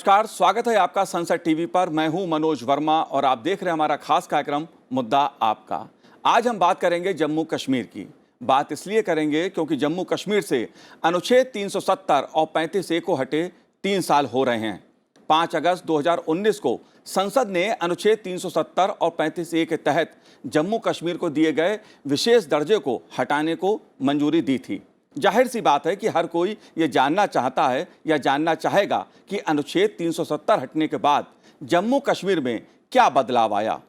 नमस्कार, स्वागत है आपका संसद टीवी पर। मैं हूं मनोज वर्मा और आप देख रहे हैं हमारा खास कार्यक्रम मुद्दा आपका। आज हम बात करेंगे जम्मू कश्मीर की। बात इसलिए करेंगे क्योंकि जम्मू कश्मीर से अनुच्छेद 370 और 35A को हटे 3 साल हो रहे हैं। 5 अगस्त 2019 को संसद ने अनुच्छेद 370 और 35A के तहत जम्मू कश्मीर को दिए गए विशेष दर्जे को हटाने को मंजूरी दी थी। जाहिर सी बात है कि हर कोई ये जानना चाहता है या जानना चाहेगा कि अनुच्छेद 370 हटने के बाद जम्मू कश्मीर में क्या बदलाव आया,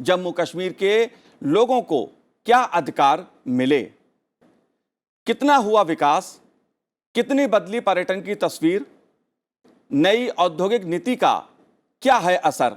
जम्मू कश्मीर के लोगों को क्या अधिकार मिले, कितना हुआ विकास, कितनी बदली पर्यटन की तस्वीर, नई औद्योगिक नीति का क्या है असर।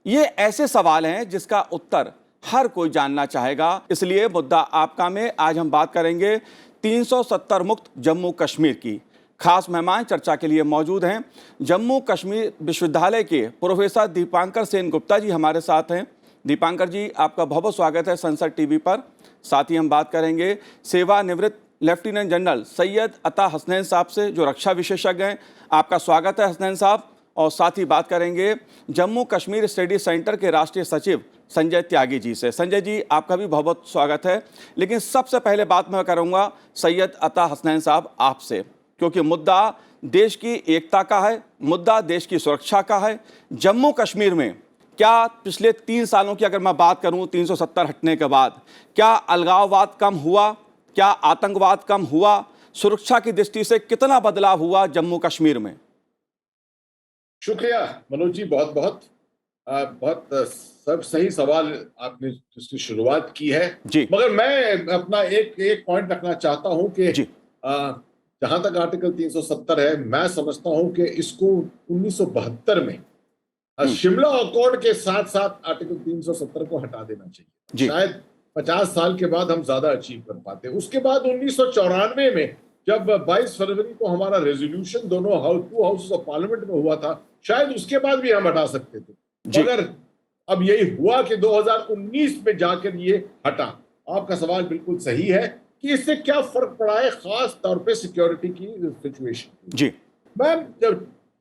ये ऐसे सवाल हैं जिसका उत्तर हर कोई जानना चाहेगा। इसलिए मुद्दा आपका में आज हम बात करेंगे 370 मुक्त जम्मू कश्मीर की। खास मेहमान चर्चा के लिए मौजूद हैं जम्मू कश्मीर विश्वविद्यालय के प्रोफेसर दीपांकर सेन गुप्ता जी हमारे साथ हैं। दीपांकर जी, आपका बहुत बहुत स्वागत है संसद टीवी पर। साथ ही हम बात करेंगे सेवानिवृत्त लेफ्टिनेंट जनरल सैयद अता हसनैन साहब से, जो रक्षा विशेषज्ञ हैं। आपका स्वागत है हसनैन साहब। और साथ ही बात करेंगे जम्मू कश्मीर स्टडी सेंटर के राष्ट्रीय सचिव संजय त्यागी जी से। संजय जी, आपका भी बहुत बहुत स्वागत है। लेकिन सबसे पहले बात मैं करूंगा सैयद अता हसनैन साहब आपसे, क्योंकि मुद्दा देश की एकता का है, मुद्दा देश की सुरक्षा का है। जम्मू कश्मीर में क्या पिछले 3 सालों की अगर मैं बात करूं 370 हटने के बाद, क्या अलगाववाद कम हुआ, क्या आतंकवाद कम हुआ, सुरक्षा की दृष्टि से कितना बदलाव हुआ जम्मू कश्मीर में? शुक्रिया मनोज जी, बहुत बहुत बहुत सब सही सवाल आपने जिसकी शुरुआत की है जी। मगर मैं अपना एक पॉइंट रखना चाहता हूं कि जी। जहां तक आर्टिकल 370 है, मैं समझता हूं कि इसको 1972 में शिमला अकॉर्ड के साथ साथ आर्टिकल 370 को हटा देना चाहिए। शायद 50 साल के बाद हम ज्यादा अचीव कर पाते। उसके बाद 1994 में जब 22 फरवरी को हमारा रेजोल्यूशन दोनों टू हाउसेस ऑफ पार्लियामेंट में हुआ था, शायद उसके बाद भी हम हटा सकते थे, मगर अब यही हुआ कि 2019 में जाकर ये हटा। आपका सवाल बिल्कुल सही है कि इससे क्या फर्क पड़ा है, खास तौर पे सिक्योरिटी की सिचुएशन। जी, मैं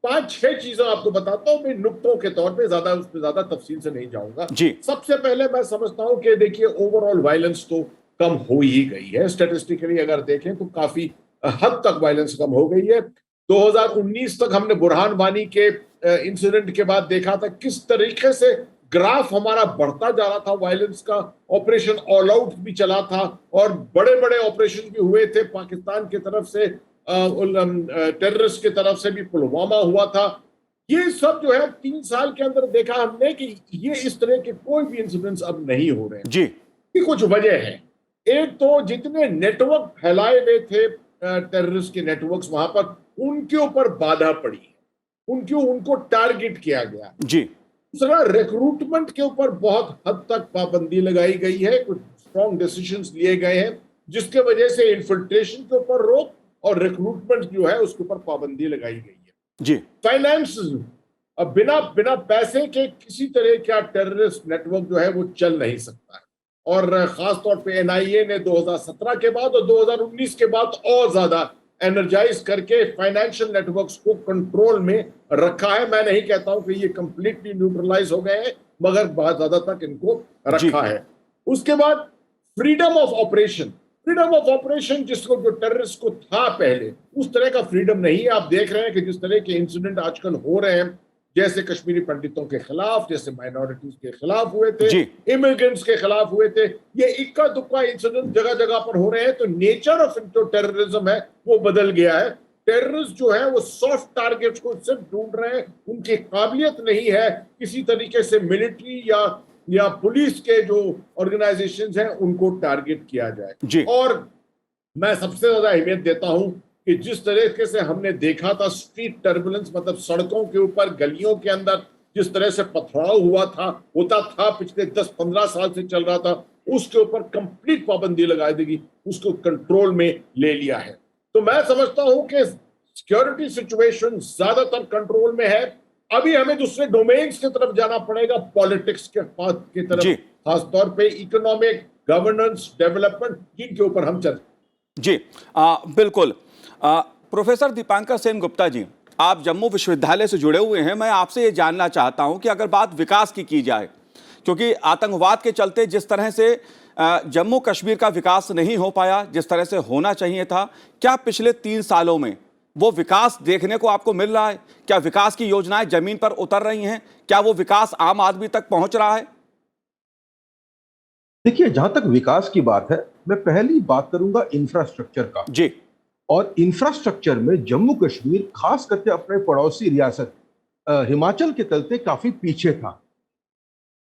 5-6 चीजें आपको बताता हूं, मैं नुक्तों के तौर पे ज्यादा तफसील से नहीं जाऊंगा। सबसे पहले मैं समझता हूं कि देखिए, ओवरऑल वायलेंस तो कम हो ही गई है। स्टैटिस्टिकली अगर देखें तो काफी हद तक वायलेंस कम हो गई है। 2019 तक हमने बुरहान वानी के इंसिडेंट के बाद देखा था किस तरीके से ग्राफ हमारा बढ़ता जा रहा था वायलेंस का। ऑपरेशन ऑल आउट भी चला था और बड़े बड़े ऑपरेशन भी हुए थे पाकिस्तान की तरफ से, टेररिस्ट की तरफ से भी पुलवामा हुआ था। ये सब जो है 3 साल के अंदर देखा हमने कि ये इस तरह के कोई भी इंसिडेंट्स अब नहीं हो रहे हैं। जी, कुछ वजह है। एक तो जितने नेटवर्क फैलाए हुए थे टेररिस्ट के नेटवर्क्स, वहां पर उनके ऊपर बाधा पड़ी, उनको टारगेट किया गया। जी। दूसरा, रिक्रूटमेंट के ऊपर बहुत हद तक पाबंदी लगाई गई है। कुछ स्ट्रॉन्ग डिसीजंस लिए गए हैं जिसके वजह से इन्फिल्ट्रेशन के ऊपर रोक और रिक्रूटमेंट जो है उसके ऊपर पाबंदी लगाई गई है। जी। फाइनेंस, अब बिना पैसे के किसी तरह का टेररिस्ट नेटवर्क जो है वो चल नहीं सकता है। और खास तौर पे NIA ने 2017 के बाद और 2019 के बाद और ज्यादा एनर्जाइज करके फाइनेंशियल नेटवर्क्स को कंट्रोल में रखा है। मैं नहीं कहता हूं कि ये कंप्लीटली न्यूट्रलाइज हो गए हैं, मगर बहुत ज्यादा तक इनको रखा है। उसके बाद फ्रीडम ऑफ ऑपरेशन जिसको जो टेररिस्ट को था पहले, उस तरह का फ्रीडम नहीं है। आप देख रहे हैं कि जिस तरह के इंसिडेंट आजकल हो रहे हैं, जैसे कश्मीरी पंडितों के खिलाफ, जैसे माइनॉरिटीज के खिलाफ हुए थे, इमिग्रेंट्स के खिलाफ हुए थे, ये इक्का दुक्का इंसिडेंट जगह जगह पर हो रहे हैं। तो नेचर ऑफ जो टेररिज्म है वो बदल गया है। टेररिस्ट जो है वो सॉफ्ट टारगेट्स को सिर्फ ढूंढ रहे हैं, उनकी काबिलियत नहीं है किसी तरीके से मिलिट्री या पुलिस के जो ऑर्गेनाइजेशंस हैं उनको टारगेट किया जाए। और मैं सबसे ज्यादा अहमियत देता हूं कि जिस तरीके से हमने देखा था स्ट्रीट टर्बुलेंस, मतलब सड़कों के ऊपर, गलियों के अंदर जिस तरह से पथराव होता था पिछले 10-15 साल से चल रहा था, उसके ऊपर कंप्लीट पाबंदी लगा देगी, उसको कंट्रोल में ले लिया है। तो मैं समझता हूं कि सिक्योरिटी सिचुएशन ज्यादातर कंट्रोल में है। अभी हमें दूसरे डोमेन्स की तरफ जाना पड़ेगा, पॉलिटिक्स की तरफ, खासतौर पे इकोनॉमिक, गवर्नेंस, डेवलपमेंट, जिनके ऊपर हम चर्चा। जी, बिल्कुल। प्रोफेसर दीपांकर सेन गुप्ता जी, आप जम्मू विश्वविद्यालय से जुड़े हुए हैं, मैं आपसे ये जानना चाहता हूं कि अगर बात विकास की जाए, क्योंकि आतंकवाद के चलते जिस तरह से जम्मू कश्मीर का विकास नहीं हो पाया जिस तरह से होना चाहिए था, क्या पिछले 3 सालों में वो विकास देखने को आपको मिल रहा है? क्या विकास की योजनाएं जमीन पर उतर रही हैं? क्या वो विकास आम आदमी तक पहुंच रहा है? देखिए, जहां तक विकास की बात है, मैं पहली बात करूंगा इंफ्रास्ट्रक्चर का। जी। और इंफ्रास्ट्रक्चर में जम्मू कश्मीर खास करके अपने पड़ोसी रियासत हिमाचल के चलते काफी पीछे था।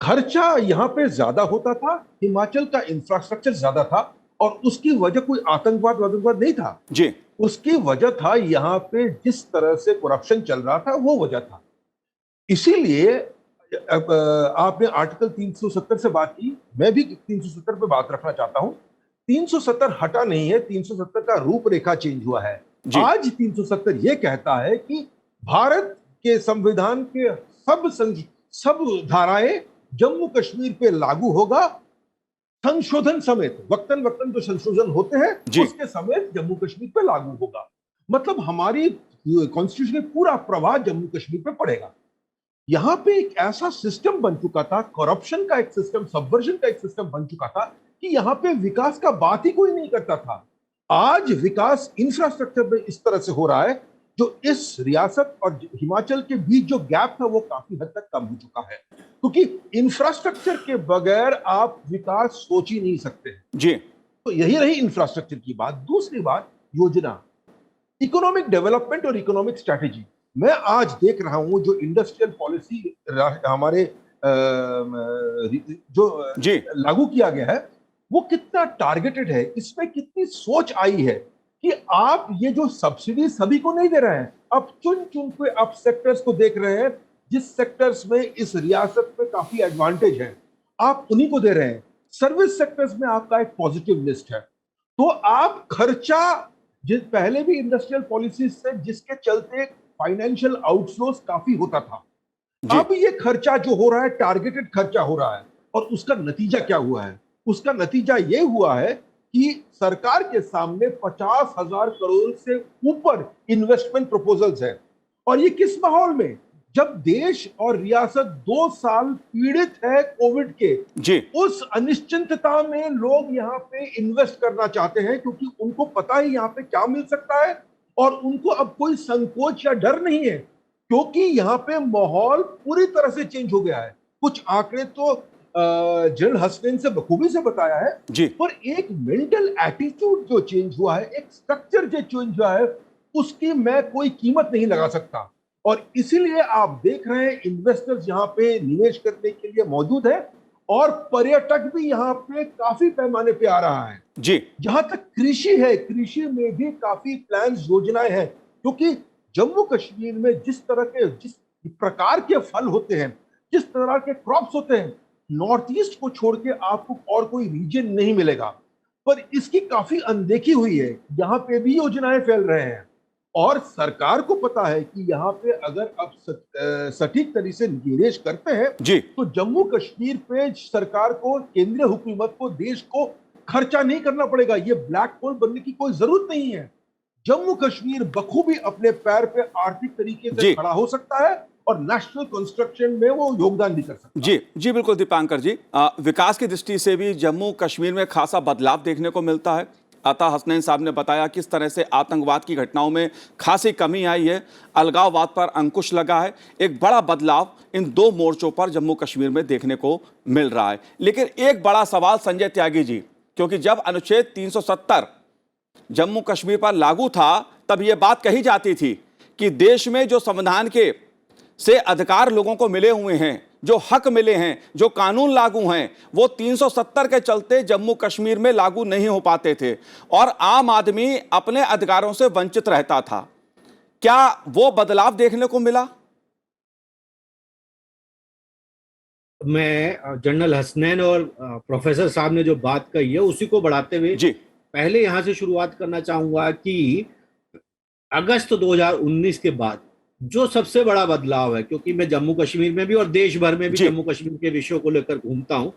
खर्चा यहाँ पे ज्यादा होता था, हिमाचल का इंफ्रास्ट्रक्चर ज्यादा था, और उसकी वजह कोई आतंकवाद नहीं था जी। उसकी वजह था यहाँ पे जिस तरह से करप्शन चल रहा था, वो वजह था। इसीलिए अब आपने आर्टिकल 370 से बात की, मैं भी 370 पे बात रखना चाहता हूं। 370 हटा नहीं है, 370 का रूपरेखा चेंज हुआ है। आज 370 ये कहता है कि भारत के संविधान के सब धाराएं जम्मू कश्मीर पे लागू होगा, संशोधन समेत, वक्तन वक्तन जो संशोधन होते हैं उसके समेत जम्मू कश्मीर पे लागू होगा। मतलब हमारी कॉन्स्टिट्यूशन का पूरा प्रभाव जम्मू कश्मीर पे पड़ेगा। यहां पे एक ऐसा सिस्टम बन चुका था, करप्शन का एक सिस्टम, सबवर्जन का एक सिस्टम बन चुका था कि यहां पे विकास का बात ही कोई नहीं करता था। आज विकास इंफ्रास्ट्रक्चर में इस तरह से हो रहा है, जो इस रियासत और हिमाचल के बीच जो गैप था वो काफी हद तक कम हो चुका है, क्योंकि इंफ्रास्ट्रक्चर के बगैर आप विकास सोच ही नहीं सकते जी। तो यही रही इंफ्रास्ट्रक्चर की बात। दूसरी बात, योजना, इकोनॉमिक डेवलपमेंट और इकोनॉमिक स्ट्रैटेजी। मैं आज देख रहा हूं जो इंडस्ट्रियल पॉलिसी हमारे जो लागू किया गया है वो कितना टारगेटेड है, इसमें कितनी सोच आई है कि आप ये जो सब्सिडी सभी को नहीं दे रहे हैं, आप चुन चुन के आप सेक्टर्स को देख रहे हैं जिस सेक्टर्स में इस रियासत में काफी एडवांटेज है, आप उन्हीं को दे रहे हैं। सर्विस सेक्टर्स में आपका एक पॉजिटिव लिस्ट है। तो आप खर्चा जिस पहले भी इंडस्ट्रियल पॉलिसीज से जिसके चलते फाइनेंशियल आउटफ्लोस काफी होता था, अब ये खर्चा जो हो रहा है टारगेटेड खर्चा हो रहा है, और उसका नतीजा क्या हुआ है? उसका नतीजा ये हुआ है कि सरकार के सामने 50,000 करोड़ से ऊपर इन्वेस्टमेंट प्रपोजल्स है। और ये किस माहौल में, जब देश और रियासत 2 साल पीड़ित है कोविड के जी। उस अनिश्चितता में लोग यहाँ पे इन्वेस्ट करना चाहते हैं, क्योंकि उनको पता है यहाँ पे क्या मिल सकता है, और उनको अब कोई संकोच या डर नहीं है, क्योंकि यहाँ पे माहौल पूरी तरह से चेंज हो गया है। कुछ आंकड़े तो जनरल हसनैन से बखूबी से बताया है जी। पर एक मेंटल एटीट्यूड जो चेंज हुआ है, एक स्ट्रक्चर जो चेंज हुआ है, उसकी मैं कोई कीमत नहीं लगा सकता। और इसीलिए आप देख रहे हैं इन्वेस्टर्स यहाँ पे निवेश करने के लिए मौजूद है, और पर्यटक भी यहाँ पे काफी पैमाने पे आ रहा है जी। जहां तक कृषि है, कृषि में भी काफी प्लान्स योजनाएं हैं, क्योंकि जम्मू कश्मीर में जिस प्रकार के फल होते हैं, जिस तरह के क्रॉप्स होते हैं, नॉर्थ ईस्ट को छोड़ के आपको और कोई रीजन नहीं मिलेगा। पर इसकी काफी अनदेखी हुई है, यहाँ पे भी योजनाएं फैल रहे हैं, और सरकार को पता है कि यहाँ पे अगर अब सटीक तरीके से निवेश करते हैं तो जम्मू कश्मीर पे सरकार को, केंद्रीय हुकूमत को, देश को खर्चा नहीं करना पड़ेगा। ये ब्लैक होल बनने की कोई जरूरत नहीं है। जम्मू कश्मीर बखूबी अपने पैर पे आर्थिक तरीके से खड़ा हो सकता है, और नेशनल कंस्ट्रक्शन में वो योगदान भी कर सकता है। जी बिल्कुल दीपांकर जी, विकास की दृष्टि से भी जम्मू कश्मीर में खासा बदलाव देखने को मिलता है। अता हसनैन साहब ने बताया किस तरह से आतंकवाद की घटनाओं में खासी कमी आई है, अलगाववाद पर अंकुश लगा है। एक बड़ा बदलाव इन 2 मोर्चों पर जम्मू कश्मीर में देखने को मिल रहा है। लेकिन एक बड़ा सवाल संजय त्यागी जी, क्योंकि जब अनुच्छेद 370 जम्मू कश्मीर पर लागू था तब यह बात कही जाती थी कि देश में जो संविधान के से अधिकार लोगों को मिले हुए हैं, जो हक मिले हैं, जो कानून लागू हैं, वो 370 के चलते जम्मू कश्मीर में लागू नहीं हो पाते थे और आम आदमी अपने अधिकारों से वंचित रहता था। क्या वो बदलाव देखने को मिला? मैं जनरल हसनैन और प्रोफेसर साहब ने जो बात कही है उसी को बढ़ाते हुए पहले यहां से शुरुआत करना चाहूंगा कि अगस्त 2019 के बाद जो सबसे बड़ा बदलाव है, क्योंकि मैं जम्मू कश्मीर में भी और देश भर में भी जम्मू कश्मीर के विषयों को लेकर घूमता हूं,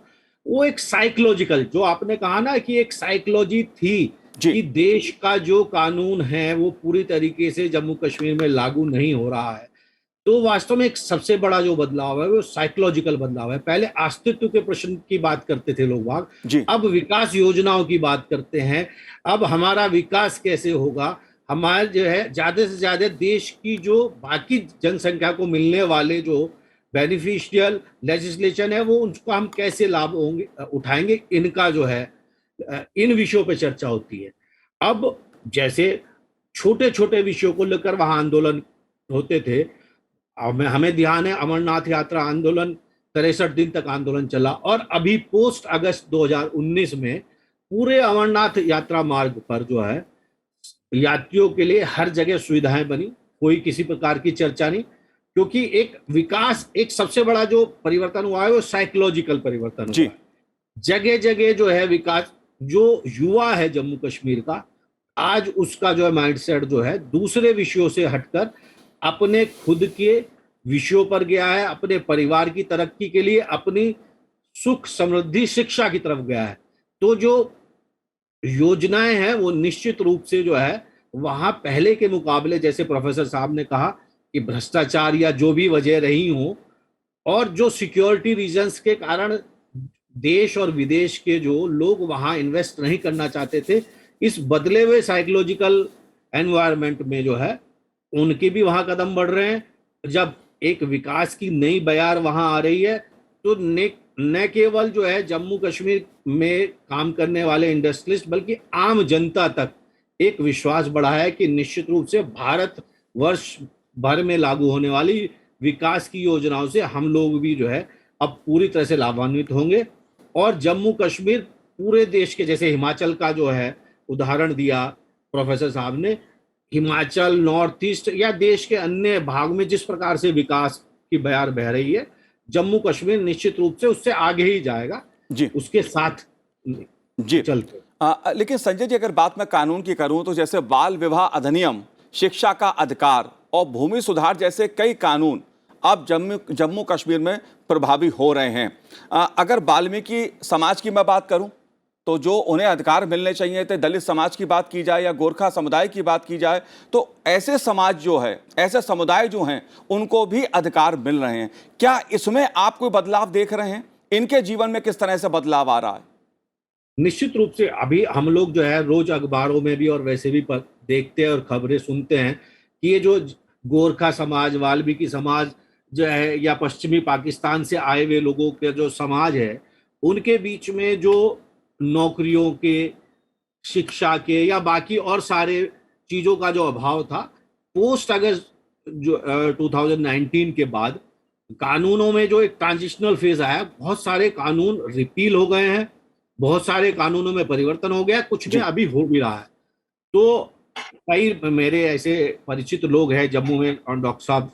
वो एक साइकोलॉजिकल, जो आपने कहा ना कि एक साइकोलॉजी थी कि देश का जो कानून है वो पूरी तरीके से जम्मू कश्मीर में लागू नहीं हो रहा है। तो वास्तव में एक सबसे बड़ा जो बदलाव है वो साइकोलॉजिकल बदलाव है। पहले अस्तित्व के प्रश्न की बात करते थे लोग बाग, अब विकास योजनाओं की बात करते हैं। अब हमारा विकास कैसे होगा, हमारे जो है ज्यादा से ज्यादा देश की जो बाकी जनसंख्या को मिलने वाले जो बेनिफिशियल लेजिस्लेशन है वो उनको हम कैसे लाभ होंगे उठाएंगे, इनका जो है इन विषयों पे चर्चा होती है। अब जैसे छोटे छोटे विषयों को लेकर वहां आंदोलन होते थे, हमें ध्यान है अमरनाथ यात्रा आंदोलन 63 दिन तक आंदोलन चला, और अभी पोस्ट अगस्त 2019 में पूरे अमरनाथ यात्रा मार्ग पर जो है यात्रियों के लिए हर जगह सुविधाएं बनी, कोई किसी प्रकार की चर्चा नहीं, क्योंकि एक विकास, एक सबसे बड़ा जो परिवर्तन हुआ है वो साइकोलॉजिकल परिवर्तन हुआ है। जगह जगह जो है विकास, जो युवा है जम्मू कश्मीर का, आज उसका जो है माइंडसेट जो है दूसरे विषयों से हटकर अपने खुद के विषयों पर गया है, अपने परिवार की तरक्की के लिए, अपनी सुख समृद्धि शिक्षा की तरफ गया है। तो जो योजनाएं हैं वो निश्चित रूप से जो है वहां पहले के मुकाबले, जैसे प्रोफेसर साहब ने कहा कि भ्रष्टाचार या जो भी वजह रही हो, और जो सिक्योरिटी रीजंस के कारण देश और विदेश के जो लोग वहां इन्वेस्ट नहीं करना चाहते थे, इस बदले हुए साइकोलॉजिकल एनवायरनमेंट में जो है उनके भी वहां कदम बढ़ रहे हैं। जब एक विकास की नई बयार वहां आ रही है तो न केवल जो है जम्मू कश्मीर में काम करने वाले इंडस्ट्रियलिस्ट बल्कि आम जनता तक एक विश्वास बढ़ा है कि निश्चित रूप से भारत वर्ष भर में लागू होने वाली विकास की योजनाओं से हम लोग भी जो है अब पूरी तरह से लाभान्वित होंगे। और जम्मू कश्मीर पूरे देश के, जैसे हिमाचल का जो है उदाहरण दिया प्रोफेसर साहब ने, हिमाचल, नॉर्थ ईस्ट या देश के अन्य भाग में जिस प्रकार से विकास की बयार बह रही है, जम्मू कश्मीर निश्चित रूप से उससे आगे ही जाएगा जी, उसके साथ जी चलते। लेकिन संजय जी, अगर बात मैं कानून की करूं तो जैसे बाल विवाह अधिनियम, शिक्षा का अधिकार और भूमि सुधार जैसे कई कानून अब जम्मू कश्मीर में प्रभावी हो रहे हैं। अगर वाल्मीकि समाज की मैं बात करूं तो जो उन्हें अधिकार मिलने चाहिए थे, दलित समाज की बात की जाए या गोरखा समुदाय की बात की जाए, तो ऐसे समाज जो है, ऐसे समुदाय जो हैं, उनको भी अधिकार मिल रहे हैं। क्या इसमें आप कोई बदलाव देख रहे हैं? इनके जीवन में किस तरह से बदलाव आ रहा है? निश्चित रूप से अभी हम लोग जो है रोज अखबारों में भी और वैसे भी देखते हैं और खबरें सुनते हैं कि ये जो गोरखा समाज, वाल्मीकि समाज जो है, या पश्चिमी पाकिस्तान से आए हुए लोगों के जो समाज है, उनके बीच में जो नौकरियों के, शिक्षा के या बाकी और सारे चीजों का जो अभाव था, पोस्ट अगस्त जो 2019 के बाद कानूनों में जो एक ट्रांजिशनल फेज आया, बहुत सारे कानून रिपील हो गए हैं, बहुत सारे कानूनों में परिवर्तन हो गया, कुछ में अभी हो भी रहा है। तो कई मेरे ऐसे परिचित लोग हैं जम्मू में, और डॉक्टर साहब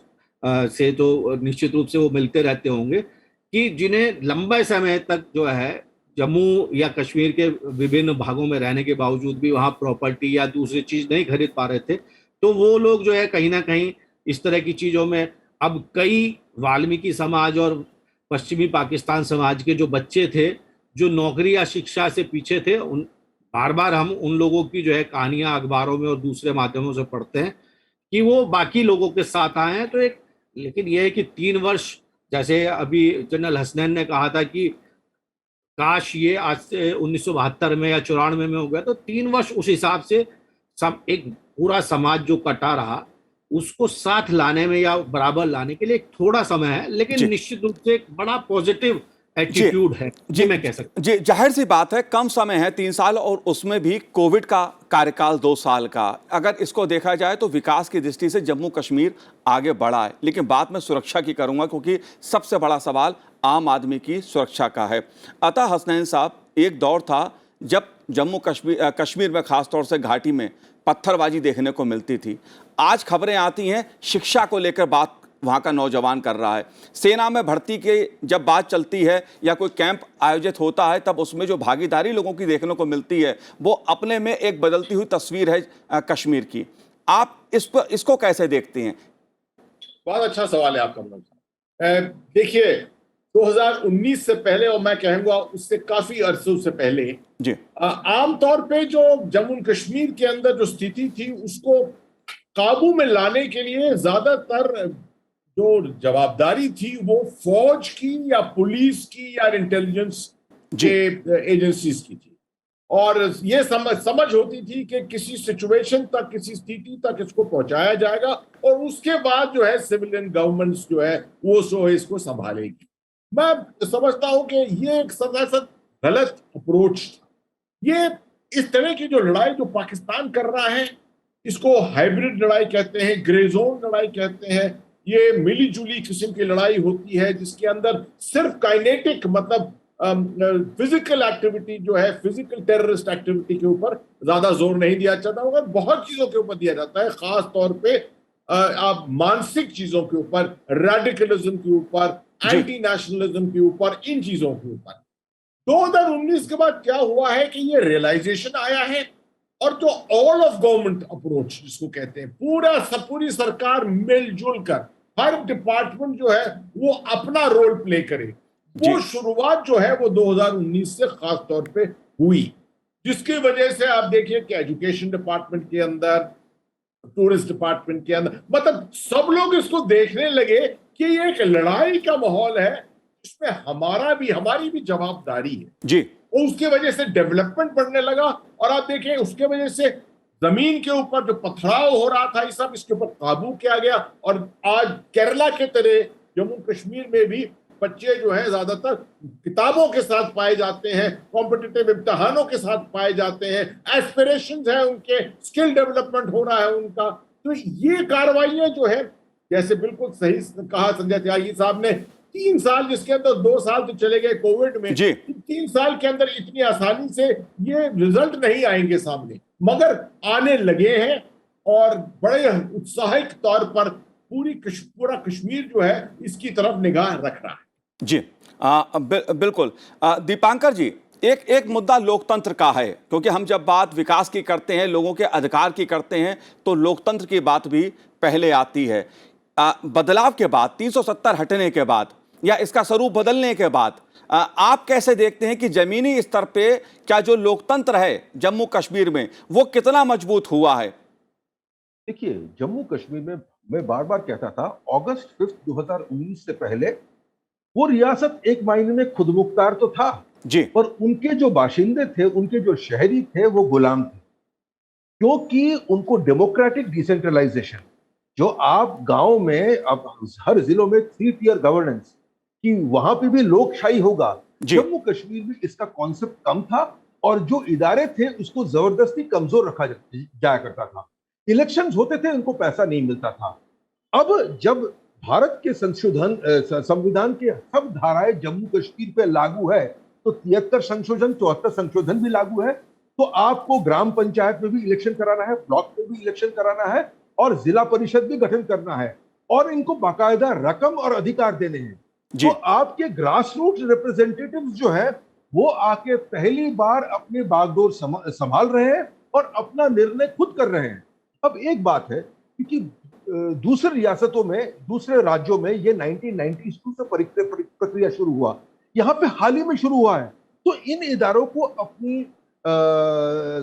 से तो निश्चित रूप से वो मिलते रहते होंगे, कि जिन्हें लंबे समय तक जो है जम्मू या कश्मीर के विभिन्न भागों में रहने के बावजूद भी वहाँ प्रॉपर्टी या दूसरी चीज नहीं खरीद पा रहे थे, तो वो लोग जो है कहीं ना कहीं इस तरह की चीजों में, अब कई वाल्मीकि समाज और पश्चिमी पाकिस्तान समाज के जो बच्चे थे जो नौकरी या शिक्षा से पीछे थे, उन बार बार हम उन लोगों की जो है कहानियां अखबारों में और दूसरे माध्यमों से पढ़ते हैं कि वो बाकी लोगों के साथ आए हैं। तो एक, लेकिन यह है कि 3 वर्ष, जैसे अभी जनरल हसनैन ने कहा था कि काश ये आज से 1972 में या 94 में हो गया, तो 3 वर्ष उस हिसाब से एक पूरा समाज जो कटा रहा उसको साथ लाने में या बराबर लाने के लिए एक थोड़ा समय है, लेकिन निश्चित रूप से एक बड़ा पॉजिटिव एटीट्यूड है जी, मैं कह सकता हूं। जी, जाहिर सी बात है, कम समय है 3 साल, और उसमें भी कोविड का कार्यकाल 2 साल का। अगर इसको देखा जाए तो विकास की दृष्टि से जम्मू कश्मीर आगे बढ़ा है, लेकिन बात मैं सुरक्षा की करूंगा क्योंकि सबसे बड़ा सवाल आम आदमी की सुरक्षा का है। अता हसनैन साहब, एक दौर था जब जम्मू कश्मीर में खासतौर से घाटी में पत्थरबाजी देखने को मिलती थी। आज खबरें आती हैं शिक्षा को लेकर बात वहाँ का नौजवान कर रहा है। सेना में भर्ती की जब बात चलती है या कोई कैंप आयोजित होता है, तब उसमें जो भागीदारी लोगों की देखने को मिलती है वो अपने में एक बदलती हुई तस्वीर है कश्मीर की। आप इसको कैसे देखते हैं? बहुत अच्छा सवाल है आपका मनोज साहब। देखिए, 2019 से पहले, और मैं कहूंगा उससे काफी अरसों से पहले जी आमतौर पे जो जम्मू कश्मीर के अंदर जो स्थिति थी उसको काबू में लाने के लिए ज्यादातर जो जवाबदारी थी वो फौज की या पुलिस की या इंटेलिजेंस के एजेंसीज की थी, और ये समझ होती थी कि किसी सिचुएशन तक, किसी स्थिति तक इसको पहुंचाया जाएगा और उसके बाद जो है सिविलियन गवर्नमेंट्स जो है वो सो इसको संभालेगी। मैं समझता हूं कि ये एक सरासर गलत अप्रोच था। ये इस तरह की जो लड़ाई जो पाकिस्तान कर रहा है इसको हाइब्रिड लड़ाई कहते हैं, ग्रे जोन लड़ाई कहते हैं। ये मिली जुली किस्म की लड़ाई होती है जिसके अंदर सिर्फ काइनेटिक मतलब फिजिकल एक्टिविटी जो है, फिजिकल टेररिस्ट एक्टिविटी के ऊपर ज्यादा जोर नहीं दिया जाता मगर बहुत चीजों के ऊपर दिया जाता है, खास तौर पे आप मानसिक चीजों के ऊपर, रेडिकलिज्म के ऊपर, एंटी नेशनलिज्म के ऊपर, इन चीजों के ऊपर। 2019 के बाद क्या हुआ है कि ये रियलाइजेशन आया है और जो ऑल ऑफ गवर्नमेंट अप्रोच जिसको कहते हैं, पूरी सरकार मिलजुल कर हर डिपार्टमेंट जो है वो अपना रोल प्ले करे, वो शुरुआत जो है वो 2019 से खास तौर पे हुई, जिसकी वजह से आप देखिए कि एजुकेशन डिपार्टमेंट के अंदर, टूरिस्ट डिपार्टमेंट के अंदर, मतलब सब लोग इसको देखने लगे कि ये एक लड़ाई का माहौल है इसमें हमारी भी जवाबदारी है जी, और उसकी वजह से डेवलपमेंट बढ़ने लगा। और आप देखिए उसके वजह से जमीन के ऊपर जो पथराव हो रहा था ये सब इसके ऊपर काबू किया गया, और आज केरला के तरह जम्मू कश्मीर में भी बच्चे जो है ज्यादातर किताबों के साथ पाए जाते हैं, कॉम्पिटिटिव इम्तिहानों के साथ पाए जाते हैं, एस्पिरेशंस है उनके, स्किल डेवलपमेंट हो रहा है उनका। तो ये कार्रवाइयां जो है, जैसे बिल्कुल सही कहा संजय त्यागी साहब ने, 3 साल जिसके अंदर 2 साल तो चले गए कोविड में, 3 साल के अंदर इतनी आसानी से ये रिजल्ट नहीं आएंगे सामने, मगर आने लगे हैं और बड़े उत्साहित तौर पर पूरा कश्मीर जो है इसकी तरफ निगाह रख रहा है जी। बिल्कुल। दीपांकर जी, एक मुद्दा लोकतंत्र का है, क्योंकि हम जब बात विकास की करते हैं, लोगों के अधिकार की करते हैं, तो लोकतंत्र की बात भी पहले आती है। बदलाव के बाद, 370 हटने के बाद या इसका स्वरूप बदलने के बाद आप कैसे देखते हैं कि जमीनी स्तर पे क्या जो लोकतंत्र है जम्मू कश्मीर में वो कितना मजबूत हुआ है? देखिए, जम्मू कश्मीर में मैं बार बार कहता था, अगस्त 5 2019 से पहले वो रियासत एक मायने में खुद मुख्तार तो था जी, पर उनके जो बाशिंदे थे, उनके जो शहरी थे, वो गुलाम थे, क्योंकि उनको डेमोक्रेटिक डिसेंट्रलाइजेशन, जो आप गांव में अब हर जिलों में 3 टियर गवर्नेंस कि वहां पे भी लोकशाही होगा, जम्मू कश्मीर में इसका कॉन्सेप्ट कम था और जो इदारे थे उसको जबरदस्ती कमजोर रखा जाया करता था। इलेक्शंस होते थे, उनको पैसा नहीं मिलता था। अब जब भारत के संविधान के सब धाराएं जम्मू कश्मीर पे लागू है, तो 73 संशोधन, 74 संशोधन भी लागू है, तो आपको ग्राम पंचायत में भी इलेक्शन कराना है, ब्लॉक में भी इलेक्शन कराना है और जिला परिषद भी गठन करना है, और इनको बाकायदा रकम और अधिकार देने हैं। तो आपके ग्रास रूट रिप्रेजेंटेटिव्स जो है वो आके पहली बार अपने बागडोर संभाल रहे हैं और अपना निर्णय खुद कर रहे हैं। अब एक बात है, क्योंकि दूसरे रियासतों में, दूसरे राज्यों में ये 1992 से प्रक्रिया शुरू हुआ, यहाँ पे हाल ही में शुरू हुआ है, तो इन इदारों को अपनी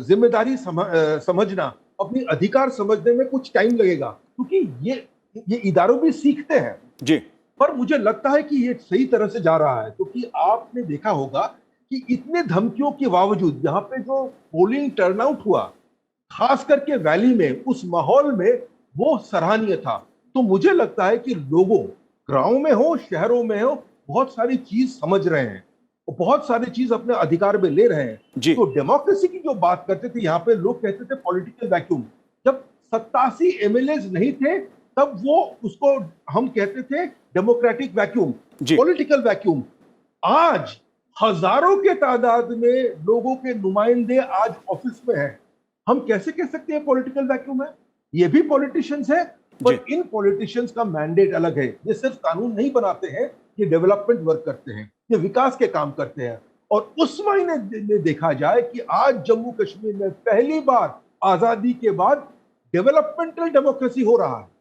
जिम्मेदारी समझना, अपनी अधिकार समझने में कुछ टाइम लगेगा, क्योंकि ये इदारों भी सीखते हैं जी। पर मुझे लगता है कि ये सही तरह से जा रहा है, क्योंकि आपने देखा होगा कि इतने धमकियों के बावजूद यहाँ पे जो पोलिंग टर्नआउट हुआ, खास करके वैली में, उस माहौल में, वो सराहनीय था। तो मुझे लगता है कि लोगों, गांव में हो, शहरों में हो, बहुत सारी चीज समझ रहे हैं और बहुत सारी चीज अपने अधिकार में ले रहे हैं। तो डेमोक्रेसी की जो बात करते थे, यहाँ पे लोग कहते थे पॉलिटिकल वैक्यूम। जब 87 एमएलए नहीं थे तब वो उसको हम कहते थे डेमोक्रेटिक वैक्यूम, पॉलिटिकल वैक्यूम। आज हजारों के तादाद में लोगों के नुमाइंदे आज ऑफिस में हैं, हम कैसे कह सकते हैं पॉलिटिकल वैक्यूम है? ये भी पॉलिटिशियंस है, पर इन पॉलिटिशियंस का मैंडेट अलग है। ये सिर्फ कानून नहीं बनाते हैं, ये डेवलपमेंट वर्क करते हैं, ये विकास के काम करते हैं। और उस मायने में देखा जाए कि आज जम्मू कश्मीर में पहली बार आजादी के बाद डेवलपमेंटल डेमोक्रेसी हो रहा है।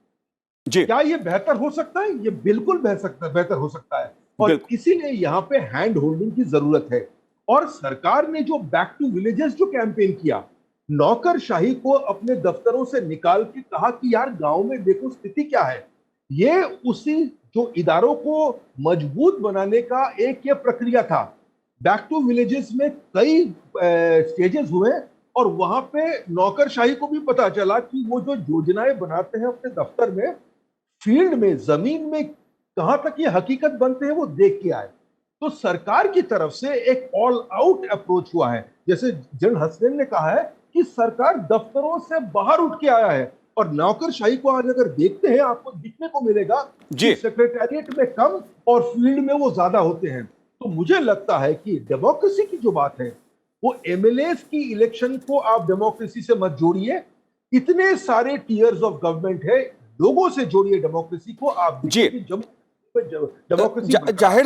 क्या ये बेहतर हो सकता है? ये बिल्कुल बेहतर हो सकता है। और बिल्कुल। इसीलिए यहाँ पे हैंड होल्डिंग की जरूरत है। और सरकार ने जो बैक टू विलेजेस जो कैंपेन किया, नौकरशाही को अपने दफ्तरों से निकाल के कहा कि यार गांव में देखो स्थिति क्या है, ये उसी जो इदारों को मजबूत बनाने का एक ये प्रक्रिया था। बैक टू विलेजेस में कई स्टेजेस हुए और वहां पे नौकरशाही को भी पता चला कि वो जो योजनाएं बनाते हैं अपने दफ्तर में, फील्ड में, जमीन में कहां तक ये हकीकत बनते हैं वो देख के आए। तो सरकार की तरफ से एक ऑल आउट अप्रोच हुआ है। जैसे जनरल हसनैन ने कहा है कि सरकार दफ्तरों से बाहर उठ के आया है, और नौकरशाही को आज अगर देखते हैं आपको दिखने को मिलेगा कि सेक्रेटेरिएट में कम और फील्ड में वो ज्यादा होते हैं। तो मुझे लगता है कि डेमोक्रेसी की जो बात है वो एमएलएस की इलेक्शन को आप डेमोक्रेसी से मत जोड़िए। इतने सारे टीयर्स ऑफ गवर्नमेंट है, लोगों से जोड़िए डेमोक्रेसी को। आप जी, डेमोक्रेसी जाहिर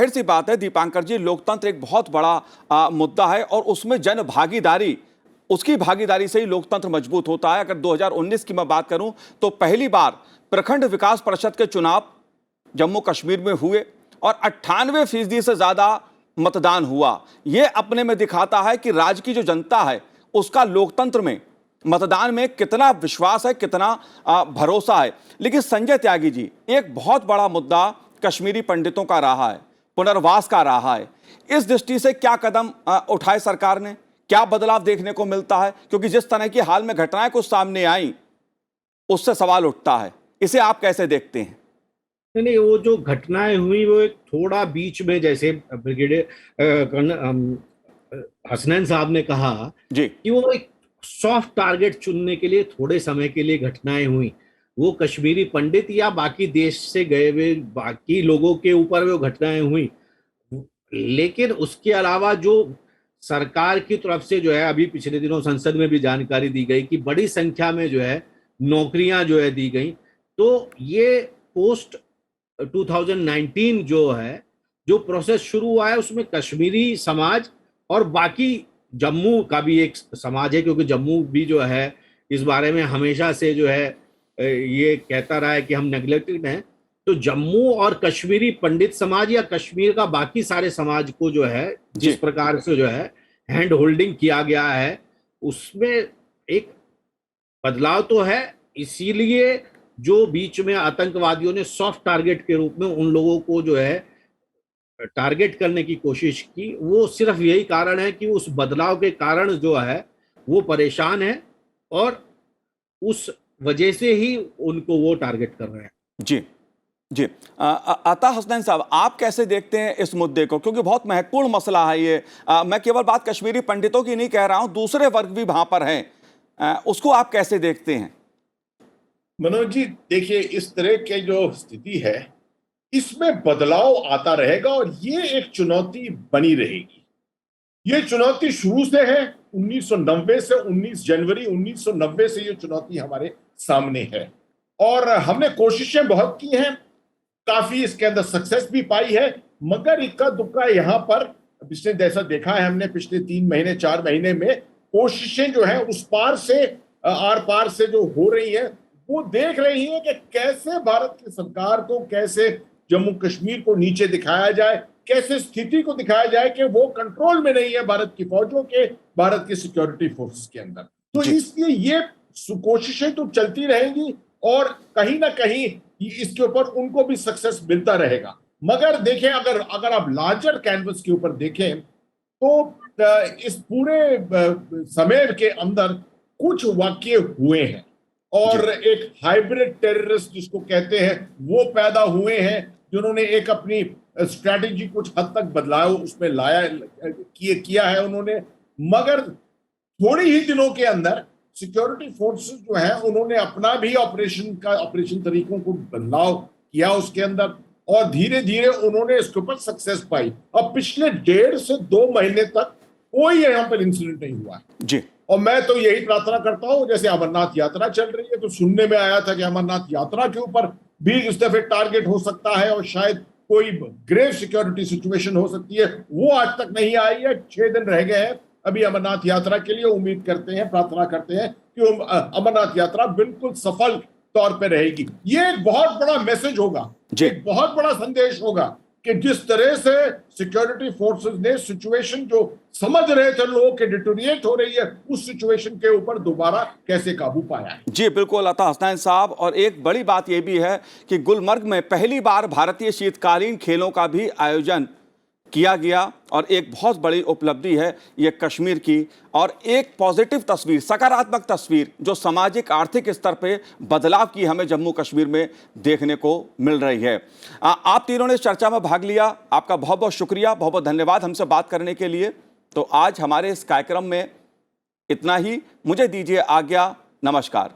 सी बात है दीपांकर जी, लोकतंत्र एक बहुत बड़ा मुद्दा है और उसमें जन भागीदारी, उसकी भागीदारी से ही लोकतंत्र मजबूत होता है। अगर 2019 की मैं बात करूं तो पहली बार प्रखंड विकास परिषद के चुनाव जम्मू कश्मीर में हुए और 98% से ज्यादा मतदान हुआ। यह अपने में दिखाता है कि राज्य की जो जनता है उसका लोकतंत्र में, मतदान में कितना विश्वास है, कितना भरोसा है। लेकिन संजय त्यागी जी, एक बहुत बड़ा मुद्दा कश्मीरी पंडितों का रहा है, पुनर्वास का रहा है। इस दृष्टि से क्या कदम उठाए सरकार ने, क्या बदलाव देखने को मिलता है? क्योंकि जिस तरह की हाल में घटनाएं कुछ सामने आई उससे सवाल उठता है, इसे आप कैसे देखते हैं? नहीं, वो जो घटनाएं हुई वो एक थोड़ा बीच में, जैसे ब्रिगेडियर हसनैन साहब ने कहा जी, कि वो एक सॉफ्ट टारगेट चुनने के लिए थोड़े समय के लिए घटनाएं हुई। वो कश्मीरी पंडित या बाकी देश से गए हुए बाकी लोगों के ऊपर वो घटनाएं हुई, लेकिन उसके अलावा जो सरकार की तरफ से जो है, अभी पिछले दिनों संसद में भी जानकारी दी गई कि बड़ी संख्या में जो है नौकरियां जो है दी गई। तो ये पोस्ट 2019 जो है, जो प्रोसेस शुरू हुआ है, उसमें कश्मीरी समाज और बाकी जम्मू का भी एक समाज है, क्योंकि जम्मू भी जो है इस बारे में हमेशा से जो है ये कहता रहा है कि हम नेग्लेक्टेड हैं। तो जम्मू और कश्मीरी पंडित समाज या कश्मीर का बाकी सारे समाज को जो है जिस प्रकार से जो है हैंड होल्डिंग किया गया है, उसमें एक बदलाव तो है। इसीलिए जो बीच में आतंकवादियों ने सॉफ्ट टारगेट के रूप में उन लोगों को जो है टारगेट करने की कोशिश की, वो सिर्फ यही कारण है कि उस बदलाव के कारण जो है वो परेशान है और उस वजह से ही उनको वो टारगेट कर रहे हैं। जी जी, अता हसनैन साहब, आप कैसे देखते हैं इस मुद्दे को? क्योंकि बहुत महत्वपूर्ण मसला है ये। मैं केवल बात कश्मीरी पंडितों की नहीं कह रहा हूं, दूसरे वर्ग भी वहां पर हैं, उसको आप कैसे देखते हैं? मनोज जी, देखिए, इस तरह के जो स्थिति है इसमें बदलाव आता रहेगा और ये एक चुनौती बनी रहेगी। ये चुनौती शुरू से है, 1990 से, 19 जनवरी 1990 से ये चुनौती हमारे सामने है और हमने कोशिशें बहुत की हैं, काफी इसके अंदर सक्सेस भी पाई है, मगर इक्का दुक्का यहाँ पर पिछले जैसा देखा है हमने पिछले 3 महीने 4 महीने में, कोशिशें जो है उस पार से आर पार से जो हो रही है वो देख रही है कि कैसे भारत की सरकार को, कैसे जम्मू कश्मीर को नीचे दिखाया जाए, कैसे स्थिति को दिखाया जाए कि वो कंट्रोल में नहीं है भारत की फौजों के, भारत की सिक्योरिटी फोर्सेस के अंदर। तो इसलिए ये कोशिशें तो चलती रहेंगी और कहीं ना कहीं इसके ऊपर उनको भी सक्सेस मिलता रहेगा। मगर देखें, अगर आप लार्जर कैनवस के ऊपर देखें तो इस पूरे समय के अंदर कुछ वाकये हुए हैं और एक हाइब्रिड टेररिस्ट जिसको कहते हैं वो पैदा हुए हैं, जिन्होंने एक अपनी स्ट्रैटेजी कुछ हद तक बदलाव उसमें किया है उन्होंने। मगर थोड़ी ही दिनों के अंदर सिक्योरिटी फोर्सेस जो है उन्होंने अपना भी ऑपरेशन तरीकों को बदलाव किया उसके अंदर और धीरे धीरे उन्होंने इसके ऊपर सक्सेस पाई। अब पिछले 1.5 से 2 महीने तक कोई यहाँ पर इंसिडेंट नहीं हुआ है जी। और मैं तो यही प्रार्थना करता हूं, जैसे अमरनाथ यात्रा चल रही है तो सुनने में आया था कि अमरनाथ यात्रा के ऊपर भी इस दफे टारगेट हो सकता है और शायद कोई ग्रेव सिक्योरिटी सिचुएशन हो सकती है, वो आज तक नहीं आई है। 6 दिन रह गए हैं अभी अमरनाथ यात्रा के लिए। उम्मीद करते हैं, प्रार्थना करते हैं कि अमरनाथ यात्रा बिल्कुल सफल तौर पे रहेगी। ये एक बहुत बड़ा मैसेज होगा एक बहुत बड़ा संदेश होगा कि जिस तरह से सिक्योरिटी फोर्सेस ने सिचुएशन जो समझ रहे थे लोगों के डिटोरिएट हो रही है, उस सिचुएशन के ऊपर दोबारा कैसे काबू पाया है। जी बिल्कुल अता हसनैन साहब, और एक बड़ी बात यह भी है कि गुलमर्ग में पहली बार भारतीय शीतकालीन खेलों का भी आयोजन किया गया और एक बहुत बड़ी उपलब्धि है ये कश्मीर की, और एक पॉजिटिव तस्वीर, सकारात्मक तस्वीर जो सामाजिक आर्थिक स्तर पे बदलाव की हमें जम्मू कश्मीर में देखने को मिल रही है। आप तीनों ने इस चर्चा में भाग लिया, आपका बहुत बहुत शुक्रिया, बहुत बहुत धन्यवाद हमसे बात करने के लिए। तो आज हमारे इस कार्यक्रम में इतना ही, मुझे दीजिए आज्ञा, नमस्कार।